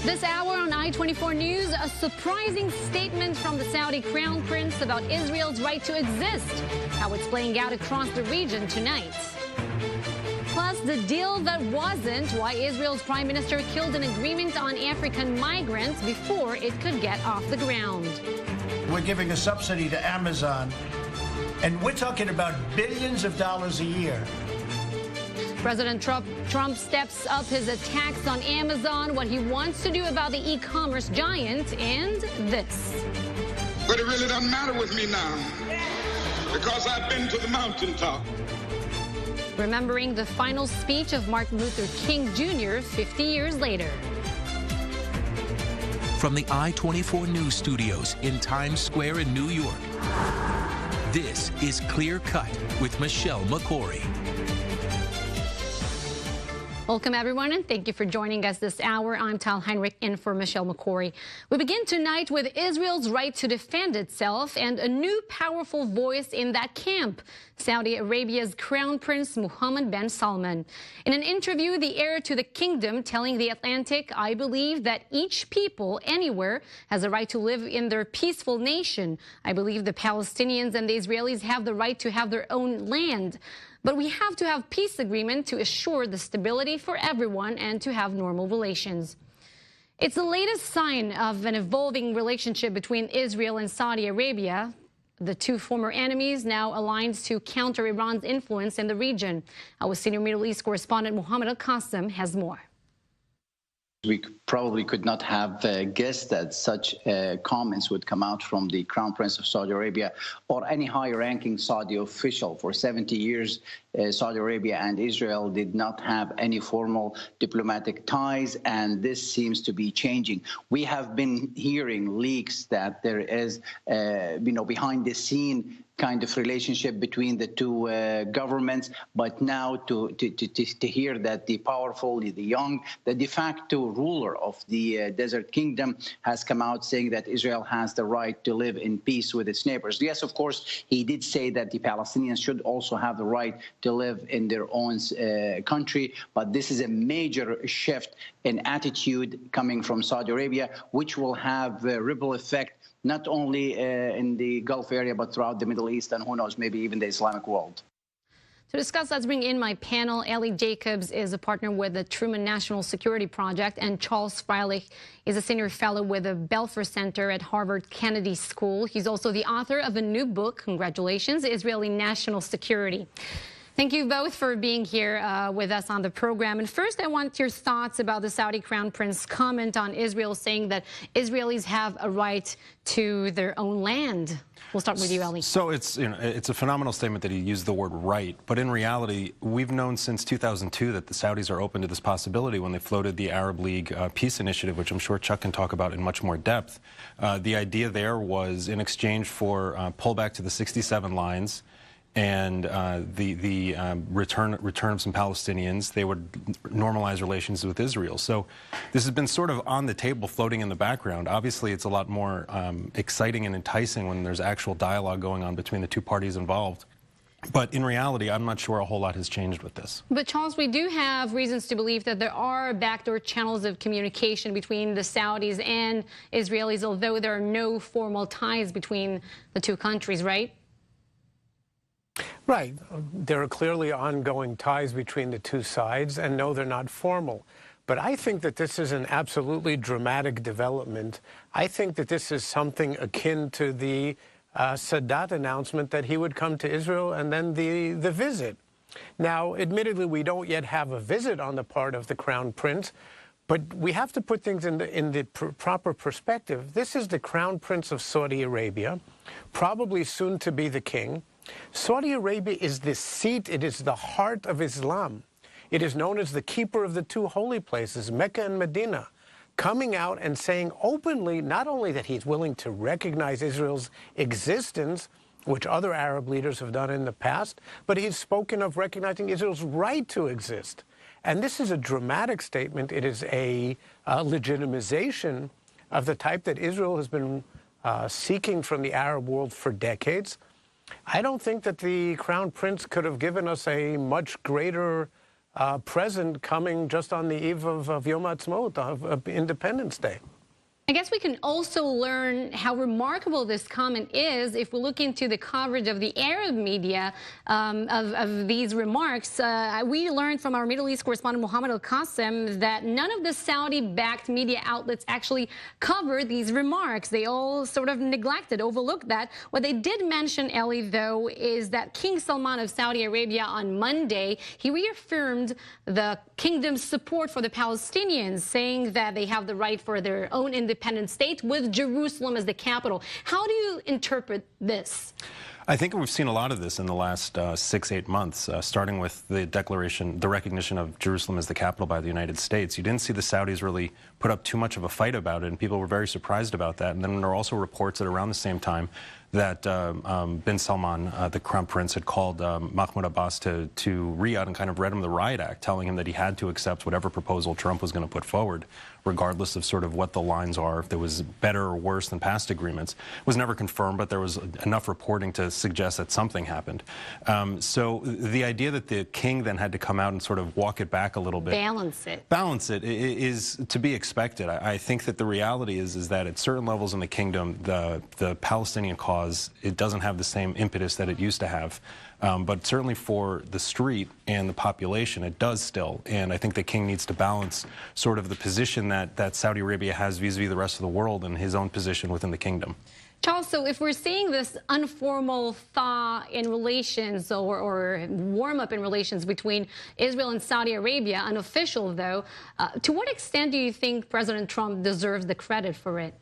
This hour on I-24 News, a surprising statement from the Saudi Crown Prince about Israel's right to exist, how it's playing out across the region tonight. Plus, the deal that wasn't, why Israel's prime minister killed an agreement on African migrants before it could get off the ground. We're giving a subsidy to Amazon, and we're talking about billions of dollars a year. President Trump steps up his attacks on Amazon, what he wants to do about the e-commerce giant, and this. But it really doesn't matter with me now, because I've been to the mountaintop. Remembering the final speech of Martin Luther King Jr. 50 years later. From the I-24 News Studios in Times Square in New York, this is Clear Cut with Michelle McCory. Welcome, everyone, and thank you for joining us this hour. I'm Tal Heinrich in for Michelle McCory. We begin tonight with Israel's right to defend itself and a new powerful voice in that camp, Saudi Arabia's Crown Prince Mohammed bin Salman. In an interview, the heir to the kingdom telling The Atlantic, "I believe that each people anywhere has a right to live in their peaceful nation. I believe the Palestinians and the Israelis have the right to have their own land. But we have to have peace agreement to assure the stability for everyone and to have normal relations." It's the latest sign of an evolving relationship between Israel and Saudi Arabia. The two former enemies now aligned to counter Iran's influence in the region. Our senior Middle East correspondent Mohammed Al-Qasim has more. We probably could not have guessed that such comments would come out from the Crown Prince of Saudi Arabia or any high-ranking Saudi official. For 70 years, Saudi Arabia and Israel did not have any formal diplomatic ties, and this seems to be changing. We have been hearing leaks that there is, behind-the-scene kind of relationship between the two governments, but now to hear that the powerful, the young, the de facto ruler of the Desert Kingdom has come out saying that Israel has the right to live in peace with its neighbors. Yes, of course, he did say that the Palestinians should also have the right to live in their own country, but this is a major shift in attitude coming from Saudi Arabia, which will have a ripple effect not only in the Gulf area, but throughout the Middle East, and who knows, maybe even the Islamic world. To discuss, let's bring in my panel. Ellie Jacobs is a partner with the Truman National Security Project, and Charles Freilich is a senior fellow with the Belfer Center at Harvard Kennedy School. He's also the author of a new book, congratulations, Israeli National Security. Thank you both for being here with us on the program. And first, I want your thoughts about the Saudi Crown Prince's comment on Israel saying that Israelis have a right to their own land. We'll start with you, Ellie. So it's a phenomenal statement that he used the word right, but in reality, we've known since 2002 that the Saudis are open to this possibility when they floated the Arab League peace initiative, which I'm sure Chuck can talk about in much more depth. The idea there was in exchange for pullback to the 67 lines and the return of some Palestinians, they would normalize relations with Israel. So this has been sort of on the table, floating in the background. Obviously, it's a lot more exciting and enticing when there's actual dialogue going on between the two parties involved. But in reality, I'm not sure a whole lot has changed with this. But Charles, we do have reasons to believe that there are backdoor channels of communication between the Saudis and Israelis, although there are no formal ties between the two countries, right? Right. There are clearly ongoing ties between the two sides, and no, they're not formal. But I think that this is an absolutely dramatic development. I think that this is something akin to the Sadat announcement that he would come to Israel and then the visit. Now, admittedly, we don't yet have a visit on the part of the Crown Prince, but we have to put things in the proper perspective. This is the Crown Prince of Saudi Arabia, probably soon to be the king. Saudi Arabia is the seat, it is the heart of Islam. It is known as the keeper of the two holy places, Mecca and Medina, coming out and saying openly not only that he's willing to recognize Israel's existence, which other Arab leaders have done in the past, but he's spoken of recognizing Israel's right to exist. And this is a dramatic statement. It is a legitimization of the type that Israel has been seeking from the Arab world for decades. I don't think that the Crown Prince could have given us a much greater present coming just on the eve of Yom Ha'atzmaut, of Independence Day. I guess we can also learn how remarkable this comment is if we look into the coverage of the Arab media of these remarks. We learned from our Middle East correspondent Mohammed Al-Qassem that none of the Saudi-backed media outlets actually covered these remarks. They all sort of neglected, overlooked that. What they did mention, Ellie, though, is that King Salman of Saudi Arabia on Monday, he reaffirmed the kingdom's support for the Palestinians, saying that they have the right for their own independent state with Jerusalem as the capital. How do you interpret this? I think we've seen a lot of this in the last 6-8 months, starting with the declaration, the recognition of Jerusalem as the capital by the United States. You didn't see the Saudis really put up too much of a fight about it, and people were very surprised about that. And then there were also reports at around the same time that bin Salman, the Crown Prince, had called Mahmoud Abbas to Riyadh and kind of read him the riot act, telling him that he had to accept whatever proposal Trump was going to put forward, regardless of sort of what the lines are, if there was better or worse than past agreements. It was never confirmed, but there was enough reporting to suggest that something happened. So the idea that the king then had to come out and sort of walk it back a little bit. Balance it is to be expected. I think that the reality is that at certain levels in the kingdom, the Palestinian cause, it doesn't have the same impetus that it used to have. But certainly for the street and the population, it does still. And I think the king needs to balance sort of the position that Saudi Arabia has vis-a-vis the rest of the world and his own position within the kingdom. Charles, so if we're seeing this informal thaw in relations or warm-up in relations between Israel and Saudi Arabia, unofficial though, to what extent do you think President Trump deserves the credit for it?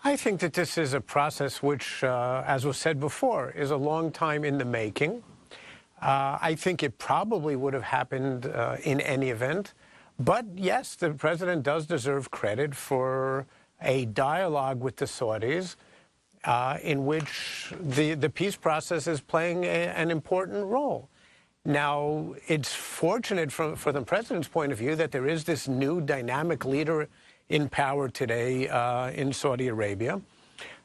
I think that this is a process which, as was said before, is a long time in the making. I think it probably would have happened in any event. But yes, the president does deserve credit for a dialogue with the Saudis in which the peace process is playing an important role. Now, it's fortunate from the president's point of view that there is this new dynamic leader in power today in Saudi Arabia.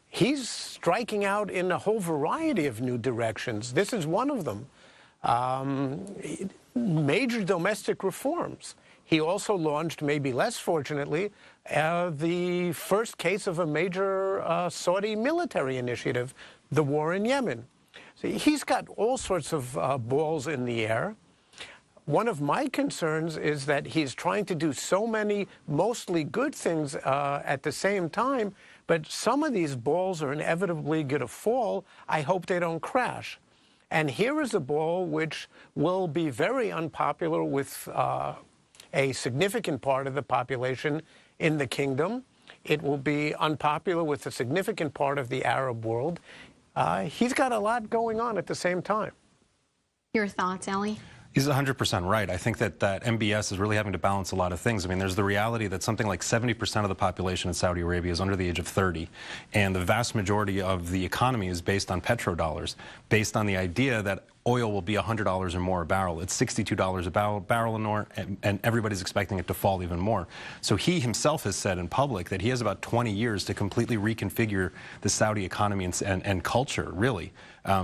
He's striking out in a whole variety of new directions. This is one of them. Major domestic reforms. He also launched, maybe less fortunately, the first case of a major Saudi military initiative, the war in Yemen. So he's got all sorts of balls in the air. One of my concerns is that he's trying to do so many mostly good things at the same time, but some of these balls are inevitably going to fall. I hope they don't crash. And here is a ball which will be very unpopular with a significant part of the population in the kingdom. It will be unpopular with a significant part of the Arab world. He's got a lot going on at the same time. Your thoughts, Ellie? He's 100% right. I think that MBS is really having to balance a lot of things. I mean, there's the reality that something like 70% of the population in Saudi Arabia is under the age of 30, and the vast majority of the economy is based on petrodollars, based on the idea that oil will be $100 or more a barrel. It's $62 a barrel and more, and everybody's expecting it to fall even more. So he himself has said in public that he has about 20 years to completely reconfigure the Saudi economy and culture, really.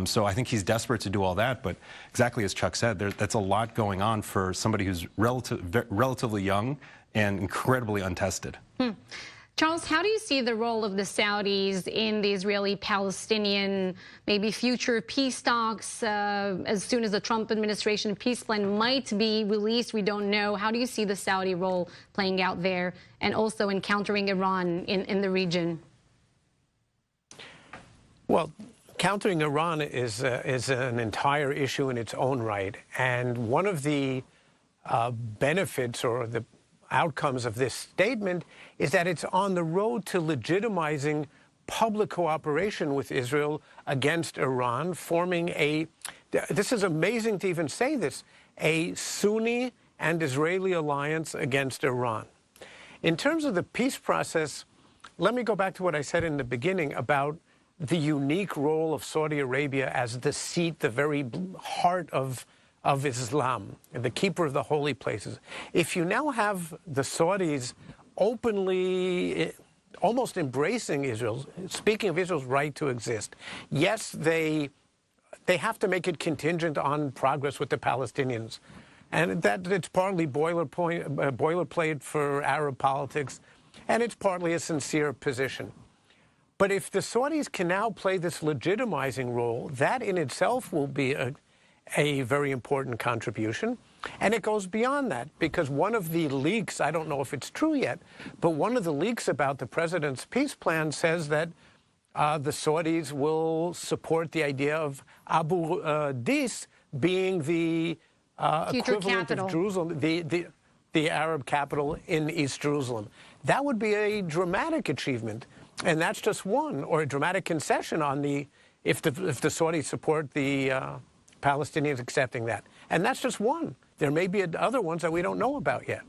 So I think he's desperate to do all that, but exactly as Chuck said, that's a lot going on for somebody who's relatively young and incredibly untested. Charles, how do you see the role of the Saudis in the Israeli-Palestinian, maybe future peace talks as soon as the Trump administration peace plan might be released? We don't know. How do you see the Saudi role playing out there and also in countering Iran in the region? Well, countering Iran is an entire issue in its own right. And one of the benefits or the outcomes of this statement is that it's on the road to legitimizing public cooperation with Israel against Iran, forming this is amazing to even say this, a Sunni and Israeli alliance against Iran. In terms of the peace process, let me go back to what I said in the beginning about the unique role of Saudi Arabia as the seat, the very heart of Islam, the keeper of the holy places. If you now have the Saudis openly, almost embracing Israel, speaking of Israel's right to exist, yes, they they have to make it contingent on progress with the Palestinians. And that it's partly boilerplate for Arab politics, and it's partly a sincere position. But if the Saudis can now play this legitimizing role, that in itself will be a very important contribution. And it goes beyond that, because one of the leaks, I don't know if it's true yet, but one of the leaks about the president's peace plan says that the Saudis will support the idea of Abu Dis being the equivalent of Jerusalem, the Arab capital in East Jerusalem. That would be a dramatic achievement. And that's just one, or a dramatic concession on if the Saudis support the Palestinians accepting that. And that's just one. There may be other ones that we don't know about yet.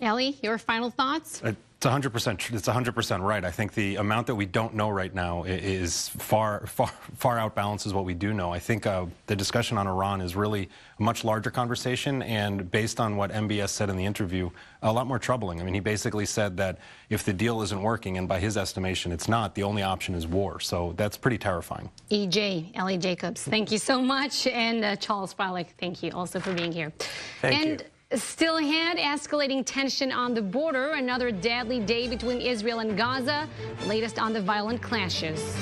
Ellie, your final thoughts? It's 100%. It's 100% right. I think the amount that we don't know right now is far outbalances what we do know. I think the discussion on Iran is really a much larger conversation, and based on what MBS said in the interview, a lot more troubling. I mean, he basically said that if the deal isn't working, and by his estimation it's not, the only option is war. So that's pretty terrifying. EJ, Ellie Jacobs, thank you so much, and Charles Freilich, thank you also for being here. Thank you. Still ahead, escalating tension on the border, another deadly day between Israel and Gaza, latest on the violent clashes.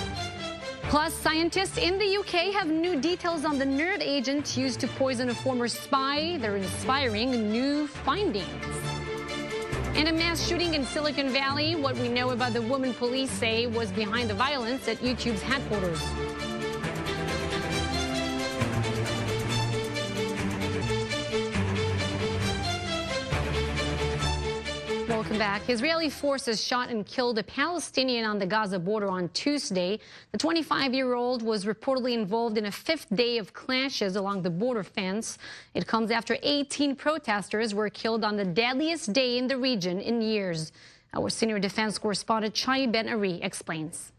Plus, scientists in the UK have new details on the nerd agent used to poison a former spy. They're inspiring new findings. And a mass shooting in Silicon Valley, what we know about the woman police say was behind the violence at YouTube's headquarters. Welcome back. Israeli forces shot and killed a Palestinian on the Gaza border on Tuesday. The 25-year-old was reportedly involved in a fifth day of clashes along the border fence. It comes after 18 protesters were killed on the deadliest day in the region in years. Our senior defense correspondent Shai Ben-Ari explains.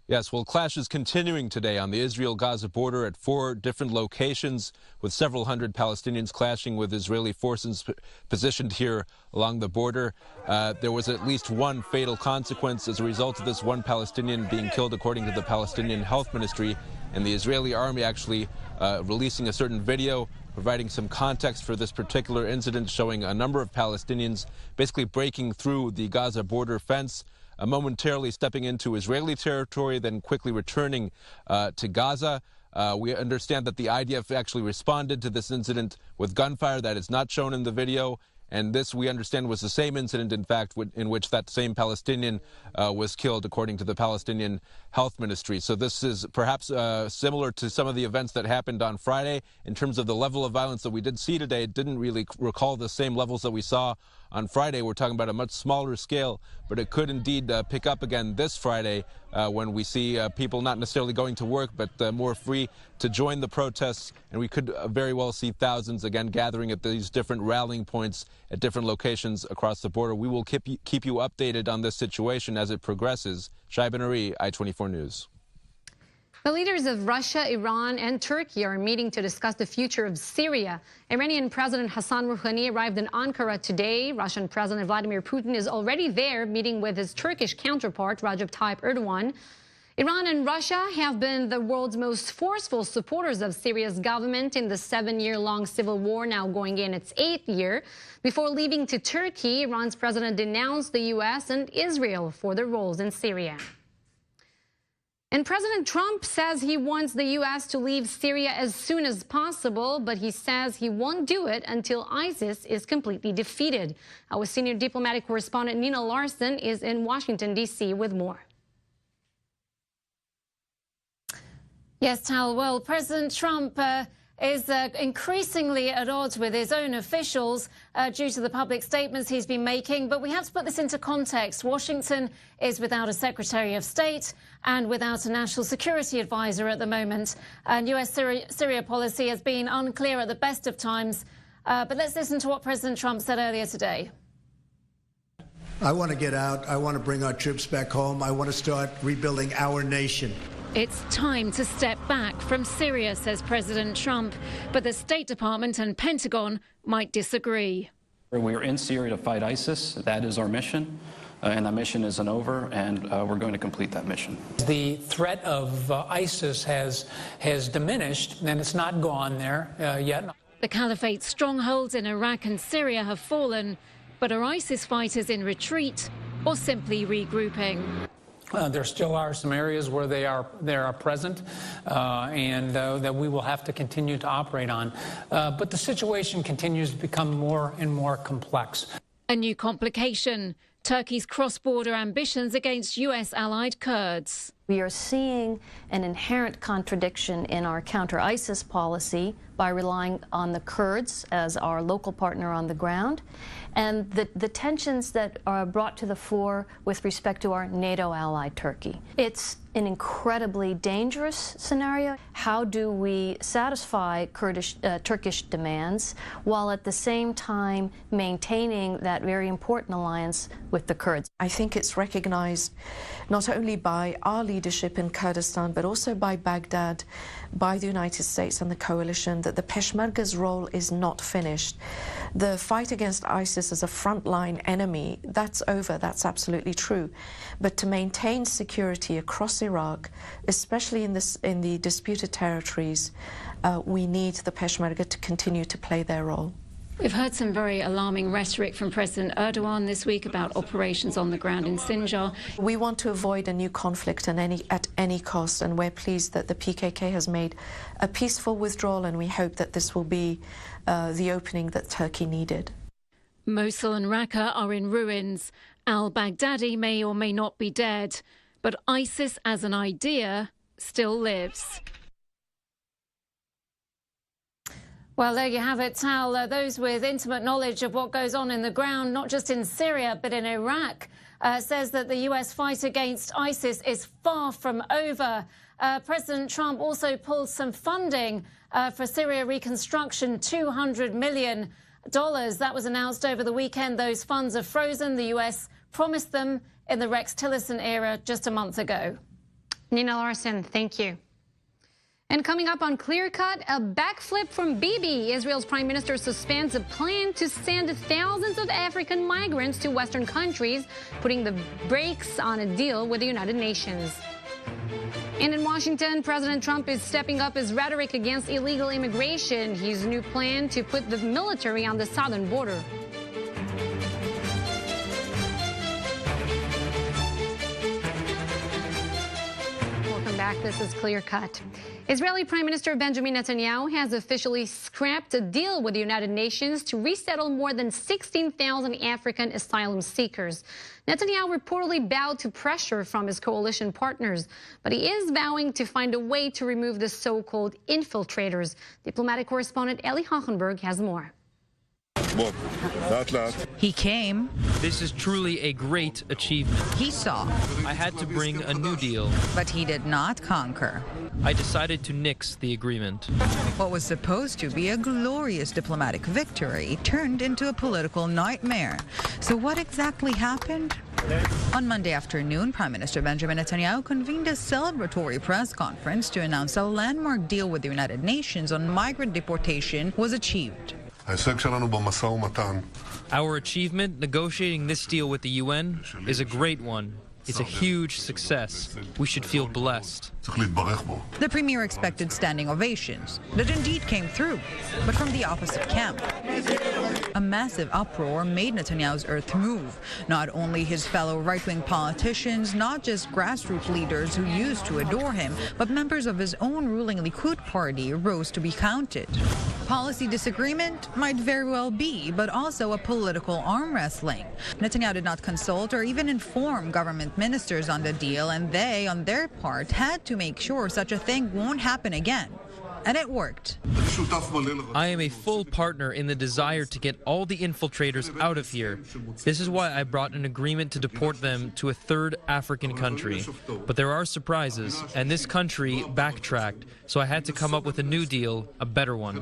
Yes, well, clashes continuing today on the Israel-Gaza border at 4 different locations, with several hundred Palestinians clashing with Israeli forces positioned here along the border. There was at least one fatal consequence as a result of this, one Palestinian being killed, according to the Palestinian Health Ministry, and the Israeli army actually releasing a certain video providing some context for this particular incident, showing a number of Palestinians basically breaking through the Gaza border fence, momentarily stepping into Israeli territory, then quickly returning to Gaza. We understand that the IDF actually responded to this incident with gunfire. That is not shown in the video. And this, we understand, was the same incident, in fact, in which that same Palestinian was killed, according to the Palestinian Health Ministry. So this is perhaps similar to some of the events that happened on Friday. In terms of the level of violence that we did see today, it didn't really recall the same levels that we saw on Friday. We're talking about a much smaller scale, but it could indeed pick up again this Friday when we see people not necessarily going to work, but more free to join the protests. And we could very well see thousands again gathering at these different rallying points at different locations across the border. We will keep you updated on this situation as it progresses. Shai Ben-Ari, I-24 News. The leaders of Russia, Iran, and Turkey are meeting to discuss the future of Syria. Iranian President Hassan Rouhani arrived in Ankara today. Russian President Vladimir Putin is already there, meeting with his Turkish counterpart, Recep Tayyip Erdogan. Iran and Russia have been the world's most forceful supporters of Syria's government in the 7-year-long civil war, now going in its 8th year. Before leaving to Turkey, Iran's president denounced the U.S. and Israel for their roles in Syria. And President Trump says he wants the U.S. to leave Syria as soon as possible, but he says he won't do it until ISIS is completely defeated. Our senior diplomatic correspondent Nina Larson is in Washington, D.C. with more. Yes, Tal. Well, President Trump is increasingly at odds with his own officials due to the public statements he's been making. But we have to put this into context. Washington is without a Secretary of State and without a national security advisor at the moment. And U.S. Syria policy has been unclear at the best of times. But let's listen to what President Trump said earlier today. I want to get out. I want to bring our troops back home. I want to start rebuilding our nation. It's time to step back from Syria, says President Trump, but the State Department and Pentagon might disagree. We are in Syria to fight ISIS. That is our mission. and that mission isn't over, and we're going to complete that mission. The threat of ISIS has diminished, and it's not gone there yet. The Caliphate's strongholds in Iraq and Syria have fallen, but are ISIS fighters in retreat or simply regrouping? There still are some areas where they are present, and that we will have to continue to operate on. But the situation continues to become more and more complex. A new complication: Turkey's cross-border ambitions against U.S. allied Kurds. We are seeing an inherent contradiction in our counter-ISIS policy by relying on the Kurds as our local partner on the ground, and the tensions that are brought to the fore with respect to our NATO ally, Turkey. It's an incredibly dangerous scenario. How do we satisfy Turkish demands while at the same time maintaining that very important alliance with the Kurds? I think it's recognized not only by our leadership in Kurdistan, but also by Baghdad, by the United States and the coalition, that the Peshmerga's role is not finished. The fight against ISIS as a frontline enemy, that's over, that's absolutely true. But to maintain security across Iraq, especially in the disputed territories, we need the Peshmerga to continue to play their role. We've heard some very alarming rhetoric from President Erdogan this week about operations on the ground in Sinjar. We want to avoid a new conflict at any cost, and we're pleased that the PKK has made a peaceful withdrawal, and we hope that this will be the opening that Turkey needed. Mosul and Raqqa are in ruins. Al-Baghdadi may or may not be dead, but ISIS as an idea still lives. Well, there you have it, Tal. Those with intimate knowledge of what goes on in the ground, not just in Syria, but in Iraq, says that the U.S. fight against ISIS is far from over. President Trump also pulled some funding for Syria reconstruction, $200 million. That was announced over the weekend. Those funds are frozen. The U.S. promised them in the Rex Tillerson era just a month ago. Nina Larson, thank you. And coming up on Clear Cut, a backflip from Bibi. Israel's prime minister suspends a plan to send thousands of African migrants to Western countries, putting the brakes on a deal with the United Nations. And in Washington, President Trump is stepping up his rhetoric against illegal immigration. His new plan to put the military on the southern border. Welcome back. This is Clear Cut. Israeli Prime Minister Benjamin Netanyahu has officially scrapped a deal with the United Nations to resettle more than 16,000 African asylum seekers. Netanyahu reportedly bowed to pressure from his coalition partners, but he is vowing to find a way to remove the so-called infiltrators. Diplomatic correspondent Eli Hochenberg has more. He came. This is truly a great achievement. He saw. I had to bring a new deal. But he did not conquer. I decided to nix the agreement. What was supposed to be a glorious diplomatic victory turned into a political nightmare. So what exactly happened? On Monday afternoon, Prime Minister Benjamin Netanyahu convened a celebratory press conference to announce a landmark deal with the United Nations on migrant deportation was achieved. Our achievement negotiating this deal with the UN is a great one. It's a huge success. We should feel blessed. The premier expected standing ovations that indeed came through, but from the opposite camp. A massive uproar made Netanyahu's earth move. Not only his fellow right-wing politicians, not just grassroots leaders who used to adore him, but members of his own ruling Likud party rose to be counted. Policy disagreement might very well be, but also a political arm wrestling. Netanyahu did not consult or even inform government ministers on the deal, and they, on their part, had to make sure such a thing won't happen again. And it worked. I am a full partner in the desire to get all the infiltrators out of here. This is why I brought an agreement to deport them to a third African country. But there are surprises, and this country backtracked, so I had to come up with a new deal, a better one.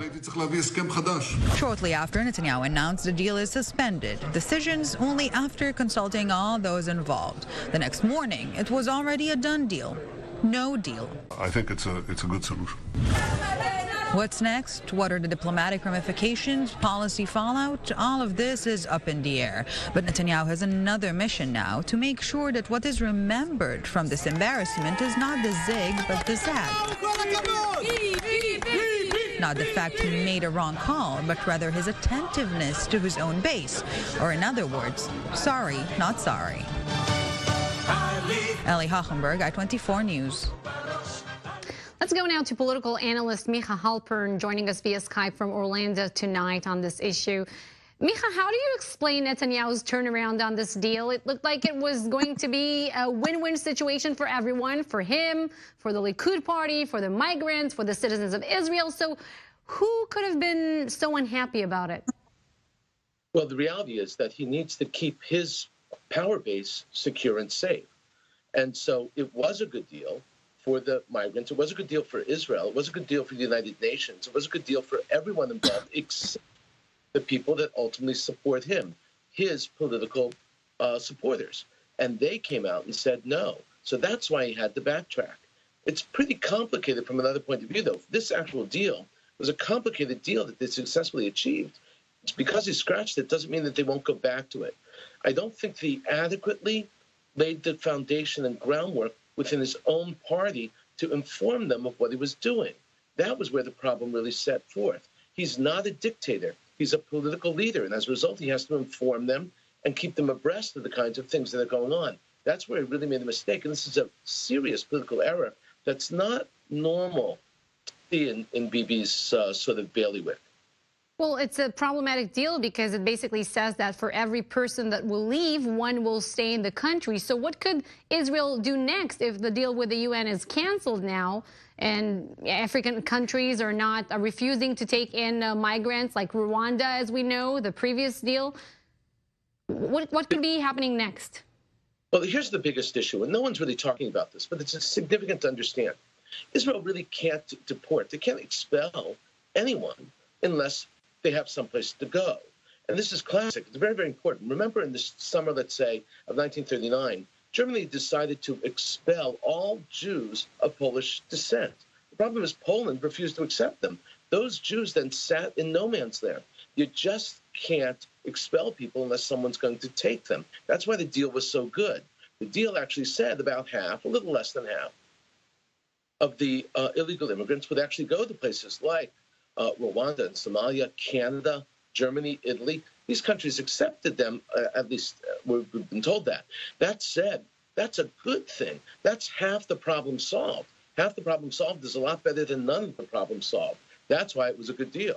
Shortly after, Netanyahu announced the deal is suspended. Decisions only after consulting all those involved. The next morning, it was already a done deal. No deal. I think it's a good solution. What's next? What are the diplomatic ramifications, policy fallout? All of this is up in the air. But Netanyahu has another mission now to make sure that what is remembered from this embarrassment is not the zig, but the zag. Not the fact he made a wrong call, but rather his attentiveness to his own base. Or in other words, sorry, not sorry. Ellie Hochenberg, I-24 News. Let's go now to political analyst Micha Halpern joining us via Skype from Orlando tonight on this issue. Micha, how do you explain Netanyahu's turnaround on this deal? It looked like it was going to be a win-win situation for everyone, for him, for the Likud party, for the migrants, for the citizens of Israel. So who could have been so unhappy about it? Well, the reality is that he needs to keep his power base secure and safe. And so it was a good deal for the migrants. It was a good deal for Israel. It was a good deal for the United Nations. It was a good deal for everyone involved except the people that ultimately support him, his political supporters. And they came out and said no. So that's why he had to backtrack. It's pretty complicated from another point of view, though. This actual deal was a complicated deal that they successfully achieved. It's because he scratched it doesn't mean that they won't go back to it. I don't think he adequately laid the foundation and groundwork within his own party to inform them of what he was doing. That was where the problem really set forth. He's not a dictator. He's a political leader, and as a result, he has to inform them and keep them abreast of the kinds of things that are going on. That's where he really made a mistake, and this is a serious political error that's not normal to see in Bibi's sort of bailiwick. Well, it's a problematic deal because it basically says that for every person that will leave, one will stay in the country. So what could Israel do next if the deal with the UN is canceled now and African countries are refusing to take in migrants like Rwanda, as we know, the previous deal? What could be happening next? Well, here's the biggest issue, and no one's really talking about this, but it's significant to understand. Israel really can't deport. They can't expel anyone unless they have someplace to go. And this is classic. It's very, very important. Remember in the summer, let's say, of 1939, Germany decided to expel all Jews of Polish descent. The problem is Poland refused to accept them. Those Jews then sat in no man's land. You just can't expel people unless someone's going to take them. That's why the deal was so good. The deal actually said about half, a little less than half, of the illegal immigrants would actually go to places like Rwanda and Somalia, Canada, Germany, Italy. These countries accepted them, at least we've been told that. That said, that's a good thing. That's half the problem solved. Half the problem solved is a lot better than none of the problem solved. That's why it was a good deal.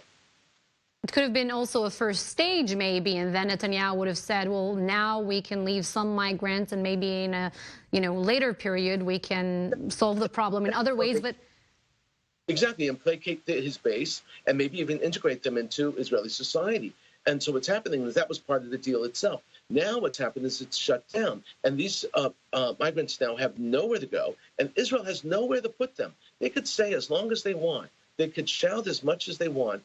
It could have been also a first stage, maybe, and then Netanyahu would have said, well, now we can leave some migrants, and maybe in a later period we can solve the problem in other ways. But exactly, and placate his base, and maybe even integrate them into Israeli society. And so what's happening is that was part of the deal itself. Now what's happened is it's shut down, and these migrants now have nowhere to go, and Israel has nowhere to put them. They could say as long as they want. They could shout as much as they want.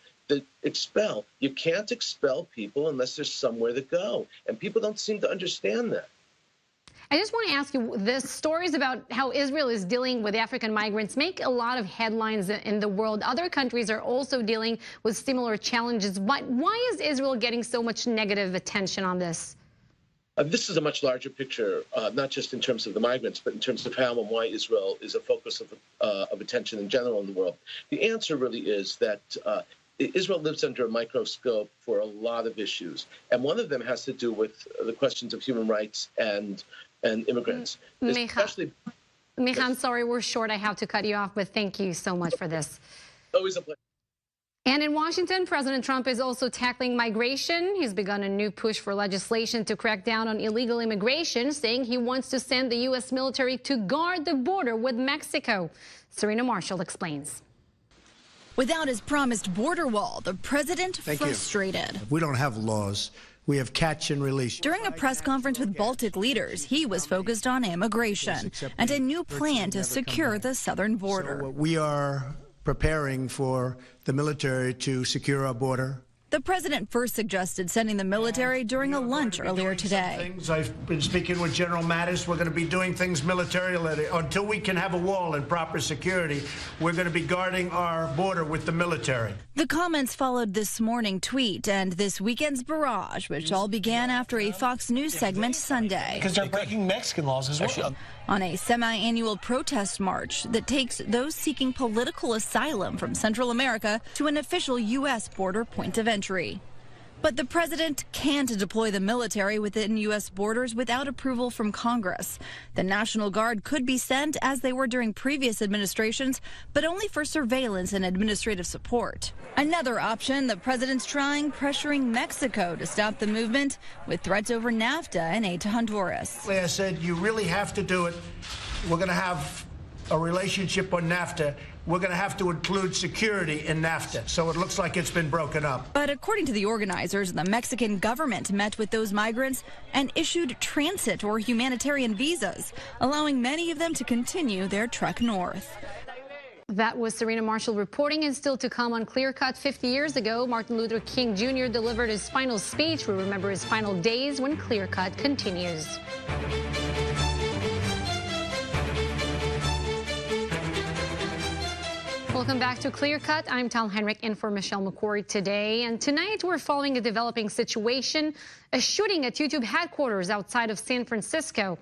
Expel. You can't expel people unless there's somewhere to go, and people don't seem to understand that. I just want to ask you, the stories about how Israel is dealing with African migrants make a lot of headlines in the world. Other countries are also dealing with similar challenges. But why is Israel getting so much negative attention on this? This is a much larger picture, not just in terms of the migrants, but in terms of how and why Israel is a focus of attention in general in the world. The answer really is that Israel lives under a microscope for a lot of issues, and one of them has to do with the questions of human rights and immigrants. Micha, I'm sorry, we're short. I have to cut you off, but thank you so much for this. Always a pleasure. And in Washington, President Trump is also tackling migration. He's begun a new push for legislation to crack down on illegal immigration, saying he wants to send the U.S. military to guard the border with Mexico. Serena Marshall explains. Without his promised border wall, the president frustrated. We don't have laws. We have catch and release. During a press conference with Baltic leaders, he was focused on immigration and a new plan to secure the southern border. So we are preparing for the military to secure our border. The president first suggested sending the military during a lunch earlier today. I've been speaking with General Mattis. We're going to be doing things militarily. Until we can have a wall and proper security, we're going to be guarding our border with the military. The comments followed this morning tweet and this weekend's barrage, which all began after a Fox News segment Sunday. Because they're breaking Mexican laws as well. On a semi-annual protest march that takes those seeking political asylum from Central America to an official U.S. border point of entry. But the president can't deploy the military within U.S. borders without approval from Congress. The National Guard could be sent, as they were during previous administrations, but only for surveillance and administrative support. Another option the president's trying, pressuring Mexico to stop the movement with threats over NAFTA and aid to Honduras. I said, you really have to do it. We're going to have a relationship on NAFTA. We're going to have to include security in NAFTA, so it looks like it's been broken up. But according to the organizers, the Mexican government met with those migrants and issued transit or humanitarian visas, allowing many of them to continue their trek north. That was Serena Marshall reporting, and still to come on Clear Cut. 50 years ago, Martin Luther King Jr. delivered his final speech. We remember his final days when Clear Cut continues. Welcome back to Clear Cut. I'm Tal Heinrich in for Michelle McCory today. And tonight we're following a developing situation, a shooting at YouTube headquarters outside of San Francisco.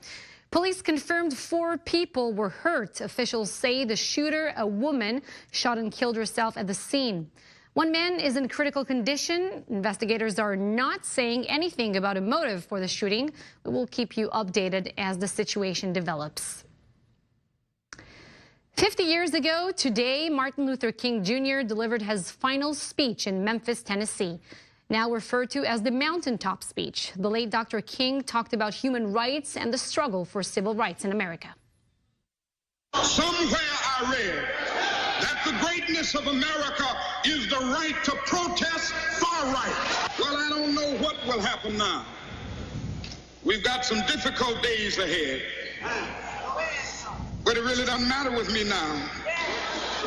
Police confirmed 4 people were hurt. Officials say the shooter, a woman, shot and killed herself at the scene. One man is in critical condition. Investigators are not saying anything about a motive for the shooting. We will keep you updated as the situation develops. 50 years ago today, Martin Luther King Jr. delivered his final speech in Memphis, Tennessee, now referred to as the mountaintop speech. The late Dr. King talked about human rights and the struggle for civil rights in America. Somewhere I read that the greatness of America is the right to protest far right. Well, I don't know what will happen now. We've got some difficult days ahead. But it really doesn't matter with me now,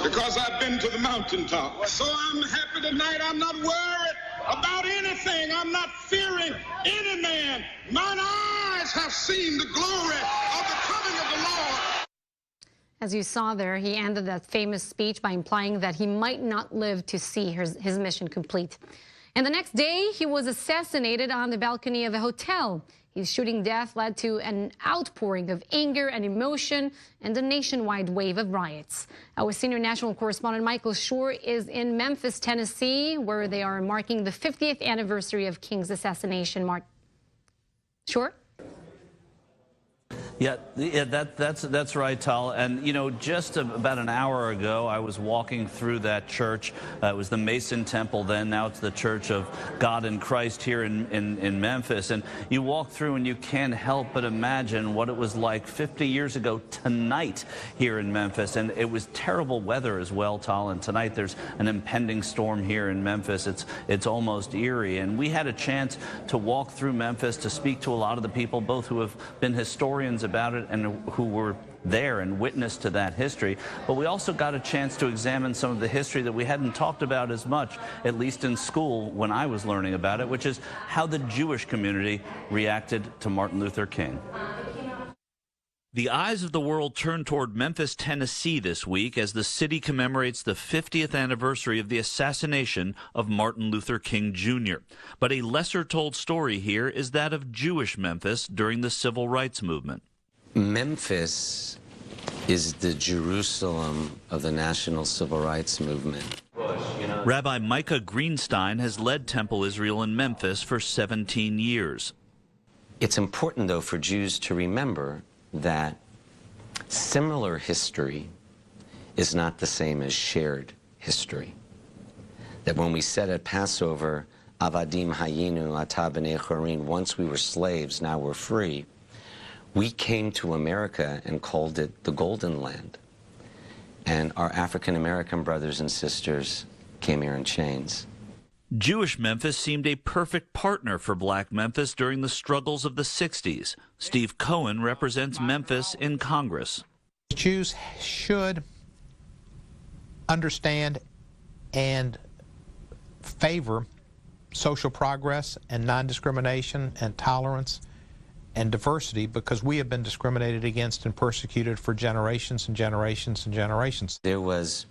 because I've been to the mountaintop. So I'm happy tonight. I'm not worried about anything. I'm not fearing any man. Mine eyes have seen the glory of the coming of the Lord. As you saw there, he ended that famous speech by implying that he might not live to see his mission complete. And the next day, he was assassinated on the balcony of a hotel. His shooting death led to an outpouring of anger and emotion and a nationwide wave of riots. Our senior national correspondent Michael Shore is in Memphis, Tennessee, where they are marking the 50th anniversary of King's assassination. Shore? Yeah, that's right, Tal. And, you know, just about an hour ago, I was walking through that church. It was the Mason Temple then. Now it's the Church of God in Christ here in Memphis. And you walk through and you can't help but imagine what it was like 50 years ago tonight here in Memphis. And it was terrible weather as well, Tal. And tonight there's an impending storm here in Memphis. It's almost eerie. And we had a chance to walk through Memphis to speak to a lot of the people, both who have been historians about it and who were there and witness to that history. But we also got a chance to examine some of the history that we hadn't talked about as much, at least in school when I was learning about it, which is how the Jewish community reacted to Martin Luther King. The eyes of the world turn toward Memphis, Tennessee this week as the city commemorates the 50th anniversary of the assassination of Martin Luther King Jr. But a lesser-told story here is that of Jewish Memphis during the Civil Rights Movement. Memphis is the Jerusalem of the National Civil Rights Movement. Rabbi Micah Greenstein has led Temple Israel in Memphis for 17 years. It's important, though, for Jews to remember that similar history is not the same as shared history. That when we said at Passover, Avadim Hayinu Ata B'nei Chorin, once we were slaves, now we're free, we came to America and called it the Golden Land. And our African-American brothers and sisters came here in chains. Jewish Memphis seemed a perfect partner for Black Memphis during the struggles of the 60s. Steve Cohen represents Memphis in Congress. Jews should understand and favor social progress and non-discrimination and tolerance and diversity, because we have been discriminated against and persecuted for generations and generations and generations. There was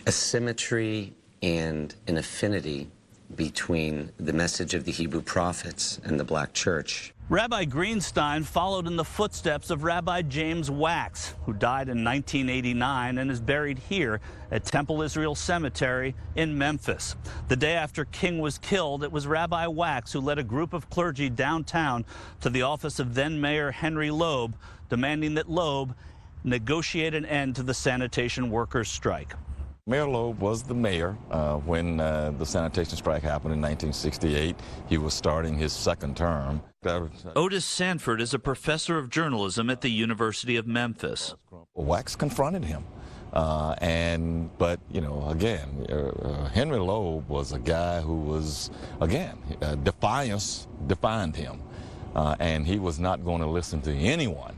a symmetry and an affinity between the message of the Hebrew prophets and the black church. Rabbi Greenstein followed in the footsteps of Rabbi James Wax, who died in 1989 and is buried here at Temple Israel Cemetery in Memphis. The day after King was killed, it was Rabbi Wax who led a group of clergy downtown to the office of then-Mayor Henry Loeb, demanding that Loeb negotiate an end to the sanitation workers' strike. Mayor Loeb was the mayor when the sanitation strike happened in 1968. He was starting his second term. Otis Sanford is a professor of journalism at the University of Memphis. Wax confronted him. But, you know, again, Henry Loeb was a guy who was, again, defiance defined him. And he was not going to listen to anyone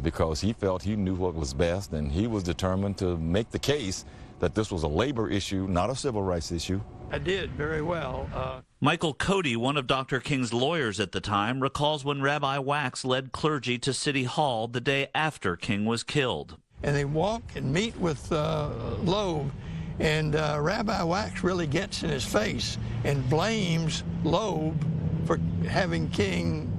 because he felt he knew what was best, and he was determined to make the case that this was a labor issue, not a civil rights issue. I did very well. Michael Cody, one of Dr. King's lawyers at the time, recalls when Rabbi Wax led clergy to City Hall the day after King was killed. And they walk and meet with Loeb, and Rabbi Wax really gets in his face and blames Loeb for having King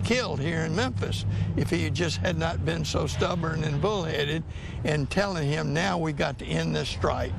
killed here in Memphis. If he just had not been so stubborn and bullheaded and telling him, now we got to end this strike.